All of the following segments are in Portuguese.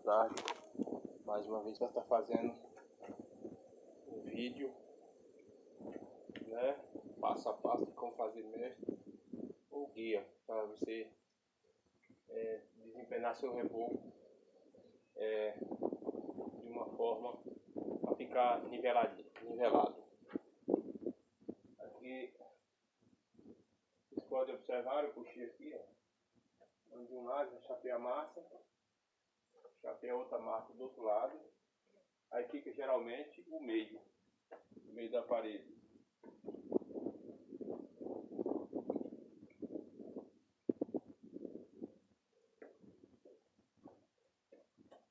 tarde. Mais uma vez ela está fazendo um vídeo, né, passo a passo de como fazer mestre ou guia para você desempenhar seu reboco de uma forma para ficar nivelado. Aqui vocês podem observar, eu puxei aqui, ó, de um lado eu chapei a massa, chapei a outra massa do outro lado, aí fica geralmente o meio da parede.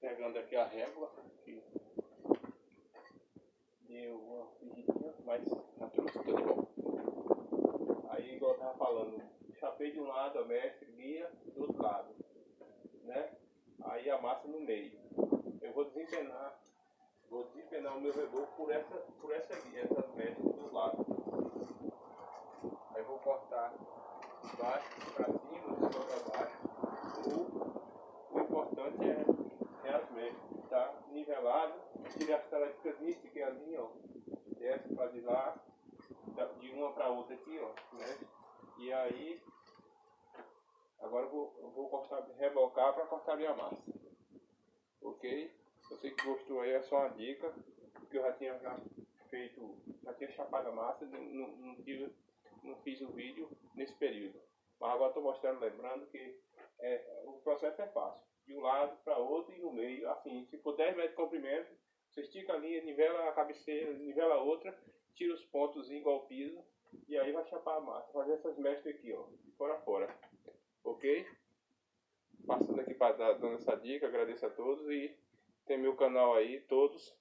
Pegando aqui a régua, que deu uma fugidinha, mas já trouxe tudo de volta. Aí, igual eu estava falando, chapei de um lado a mestre, guia, do outro lado, né? Aí a massa no meio. Eu vou desempenar o meu reboco por essa guia, essa mestre do lado. Aí vou cortar de baixo para cima, de cima para baixo. O importante é as mestres, tá? Nivelado, tirar as características que é ali, ó. Desce para de lá, de uma para outra aqui, ó, né? E aí, agora eu vou cortar, rebocar para cortar minha massa. Ok? Você que gostou aí, é só uma dica, porque eu já tinha chapado a massa, não fiz o vídeo nesse período. Mas agora estou mostrando, lembrando que o processo é fácil. De um lado para outro e no meio, assim, se for 10 metros de comprimento, você estica a linha, nivela a cabeceira, nivela a outra, tira os pontos igual ao piso, e aí vai chapar a massa, fazer essas mestras aqui, ó, de fora a fora. Ok? Passando aqui para dando essa dica, agradeço a todos e tem meu canal aí, todos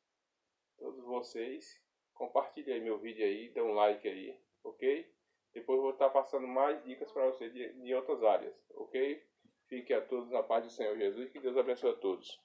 vocês, compartilhem aí meu vídeo aí, dê um like aí, ok? Depois eu vou estar passando mais dicas para você de outras áreas, ok? Fiquem a todos na paz do Senhor Jesus, que Deus abençoe a todos.